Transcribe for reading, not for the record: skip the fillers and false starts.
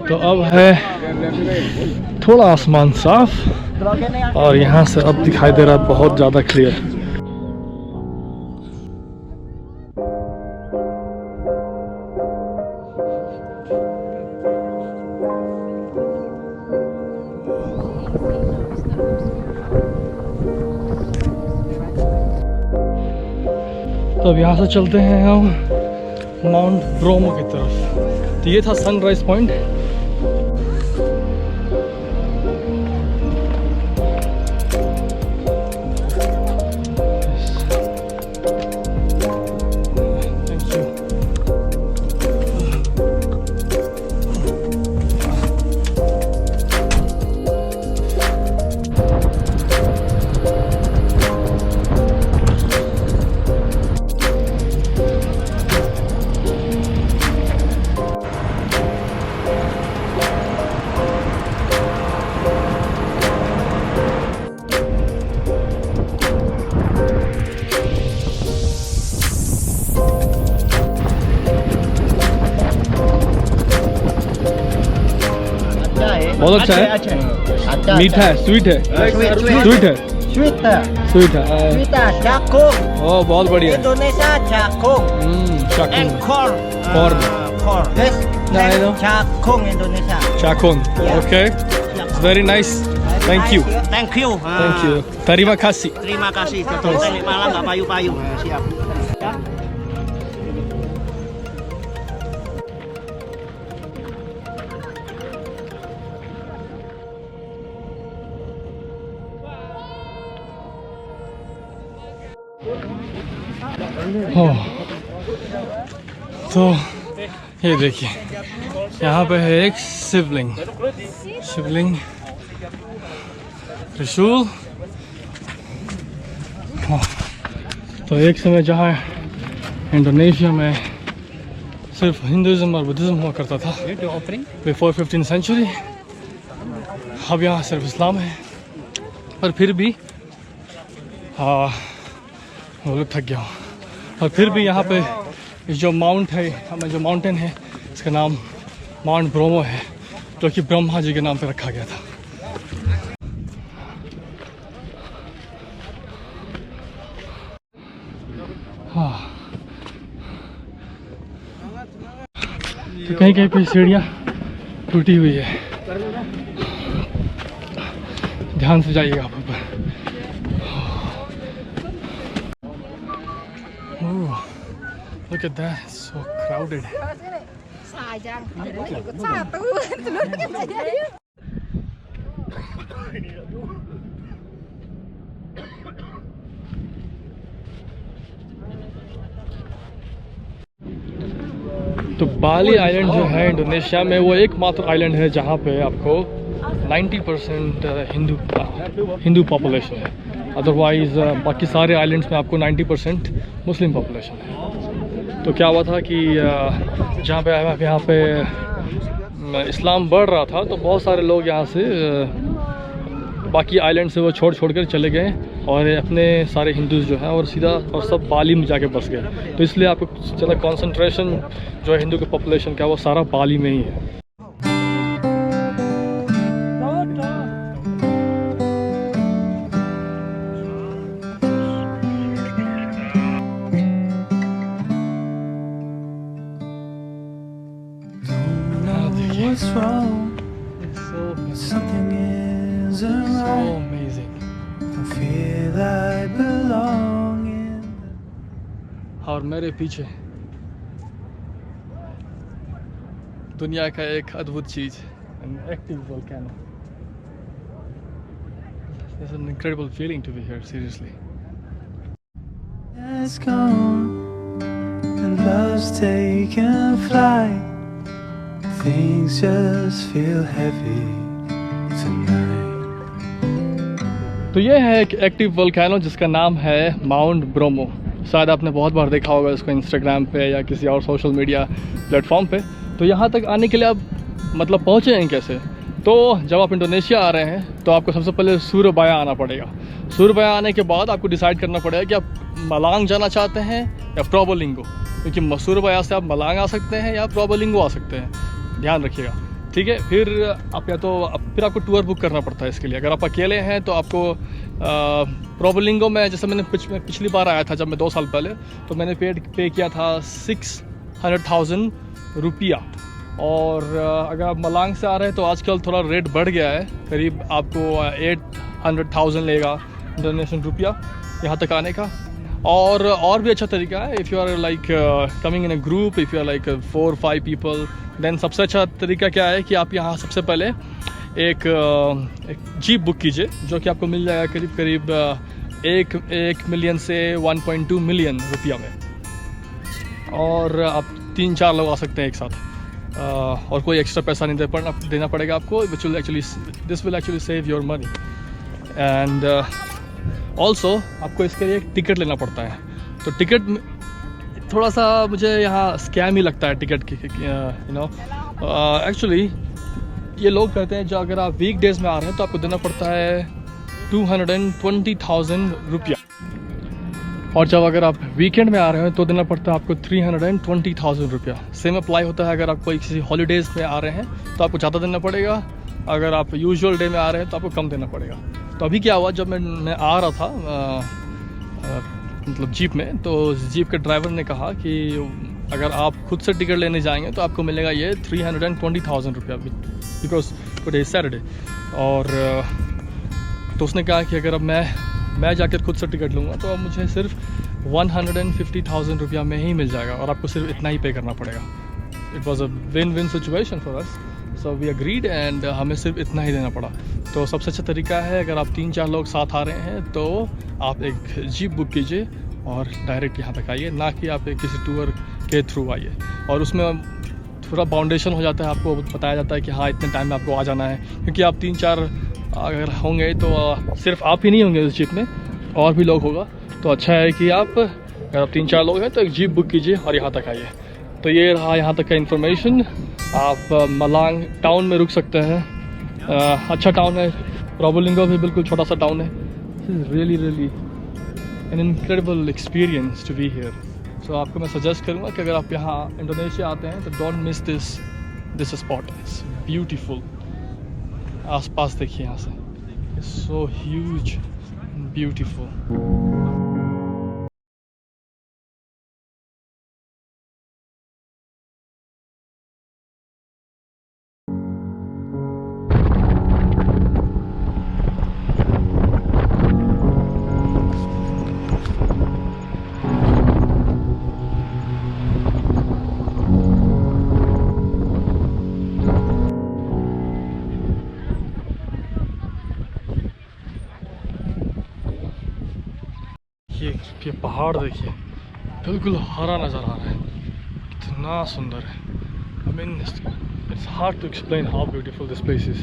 तो अब है थोड़ा आसमान साफ और यहाँ से अब दिखाई दे रहा है बहुत ज़्यादा क्लियर। तो अब यहाँ से चलते हैं हम माउंट ब्रोमो की तरफ। तो ये था सनराइज पॉइंट। बहुत अच्छा है, मीठा है, स्वीट है, स्वीट है, स्वीट है, स्वीट है, स्वीट है, चाकुंग। ओह बहुत बढ़िया। Indonesia Cakung. Cakung, corn. corn. Corn. Yes. No, I know. Cakung Indonesia. Cakung, okay, it's very nice. Thank you. Thank you. Thank you. Terima kasih. Terima kasih. Betul. Teknik Malang nggak payu-payu. Siap. तो ये देखिए यहाँ पे है एक शिवलिंग, त्रिशूल। तो एक समय जहाँ इंडोनेशिया में सिर्फ हिंदुज़म और बुद्धिज़्म हुआ करता था बिफोर 15th सेंचुरी, अब यहाँ सिर्फ इस्लाम है। पर फिर भी वो लोग थक गया हूँ। और फिर भी यहाँ पे जो माउंट है, हमें जो माउंटेन है, इसका नाम माउंट ब्रोमो है, जो कि ब्रह्मा जी के नाम पे रखा गया था। हाँ, तो कहीं कहीं पे सीढ़ियाँ टूटी हुई है, ध्यान से जाइएगा आप ऊपर। Look at that, it's so crowded. तो बाली आइलैंड जो है इंडोनेशिया में, वो एकमात्र आइलैंड है जहाँ पे आपको 90% हिंदू पॉपुलेशन है। अदरवाइज़ बाकी सारे आइलैंड्स में आपको 90% मुस्लिम पॉपुलेशन है। तो क्या हुआ था कि जहाँ पे यहाँ पे इस्लाम बढ़ रहा था, तो बहुत सारे लोग यहाँ से बाकी आइलैंड से वो छोड़ कर चले गए और अपने सारे हिंदूज जो हैं और सीधा और सब बाली में जाके बस गए। तो इसलिए आपको ज़्यादा कंसंट्रेशन जो है हिंदू के पॉपुलेशन का, वो सारा बाली में ही है। What's wrong? Something isn't right. So amazing. I feel I belong in और मेरे पीछे दुनिया का एक अद्भुत चीज, an active volcano. It's an incredible feeling to be here, seriously. It's gone and love's taken flight. Things just feel heavy tonight. तो ये है एक एक्टिव वोल्केनो जिसका नाम है माउंट ब्रोमो। शायद आपने बहुत बार देखा होगा इसको इंस्टाग्राम पे या किसी और सोशल मीडिया प्लेटफॉर्म पे। तो यहाँ तक आने के लिए आप मतलब पहुँचे हैं कैसे? तो जब आप इंडोनेशिया आ रहे हैं तो आपको सबसे पहले सूरबाया आना पड़ेगा। सूरबाया आने के बाद आपको डिसाइड करना पड़ेगा कि आप मलांग जाना चाहते हैं या प्रोबोलिंगो, क्योंकि सूरबाया से आप मलांग आ सकते हैं या प्रोबोलिंगो आ सकते हैं। ध्यान रखिएगा, ठीक है। फिर आप या तो फिर आपको टूर बुक करना पड़ता है इसके लिए। अगर आप अकेले हैं तो आपको प्रोबोलिंगो में, जैसे मैंने पिछली बार आया था जब मैं 2 साल पहले, तो मैंने पे किया था 600,000 रुपया। और अगर आप मलांग से आ रहे हैं तो आजकल थोड़ा रेट बढ़ गया है, करीब आपको 800,000 लेगा इंडोनेशियन रुपया यहाँ तक आने का। और भी अच्छा तरीका है, if you are like coming in a group, if you are like 4-5 people, then सबसे अच्छा तरीका क्या है कि आप यहाँ सबसे पहले एक जीप बुक कीजिए, जो कि आपको मिल जाएगा करीब करीब 1 मिलियन से 1.2 मिलियन रुपया में। और आप 3-4 लोग आ सकते हैं एक साथ, और कोई एक्स्ट्रा पैसा नहीं देना पड़ेगा आपको। This will actually save your money. And also आपको इसके लिए एक टिकट लेना पड़ता है। तो टिकट थोड़ा सा मुझे यहाँ स्कैम ही लगता है टिकट की, यू नो। एक्चुअली ये लोग कहते हैं जो अगर आप वीक डेज़ में आ रहे हैं तो आपको देना पड़ता है 220,000 रुपया, और जब अगर आप वीकेंड में आ रहे हैं तो देना पड़ता है आपको 320,000 रुपया। सेम अप्लाई होता है अगर आप कोई किसी हॉलीडेज़ में आ रहे हैं तो आपको ज़्यादा देना पड़ेगा, अगर आप यूजुअल डे में आ रहे हैं तो आपको कम देना पड़ेगा। तो अभी क्या हुआ, जब मैं आ रहा था मतलब जीप में, तो जीप के ड्राइवर ने कहा कि अगर आप खुद से टिकट लेने जाएंगे तो आपको मिलेगा ये 320,000 रुपया, बिकॉज टुडे इज सैटरडे। और तो उसने कहा कि अगर अब मैं जाकर खुद से टिकट लूँगा तो अब मुझे सिर्फ 150,000 रुपया में ही मिल जाएगा, और आपको सिर्फ इतना ही पे करना पड़ेगा। It was a win situation for us, so we agreed, and हमें सिर्फ इतना ही देना पड़ा। तो सबसे अच्छा तरीका है, अगर आप 3-4 लोग साथ आ रहे हैं तो आप एक जीप बुक कीजिए और डायरेक्ट यहाँ तक आइए, ना कि आप किसी टूर के थ्रू आइए। और उसमें थोड़ा बाउंडेशन हो जाता है, आपको बताया जाता है कि हाँ इतने टाइम में आपको आ जाना है, क्योंकि आप 3-4 अगर होंगे तो सिर्फ आप ही नहीं होंगे उस जीप में, और भी लोग होगा। तो अच्छा है कि अगर आप 3-4 लोग हैं तो एक जीप बुक कीजिए और यहाँ तक आइए। तो ये रहा यहाँ तक का इन्फॉर्मेशन। आप मलांग टाउन में रुक सकते हैं, अच्छा टाउन है। प्रोबोलिंगो भी बिल्कुल छोटा सा टाउन है। Really an incredible experience to be here. So आपको मैं सजेस्ट करूँगा कि अगर आप यहाँ इंडोनेशिया आते हैं तो don't miss this spot. It's beautiful. आसपास देखिए यहाँ से, इट्स सो ह्यूज, ब्यूटीफुल। ये पहाड़ देखिए, बिल्कुल हरा नज़र आ रहा है, कितना सुंदर है। I mean it's hard to explain how beautiful this place is.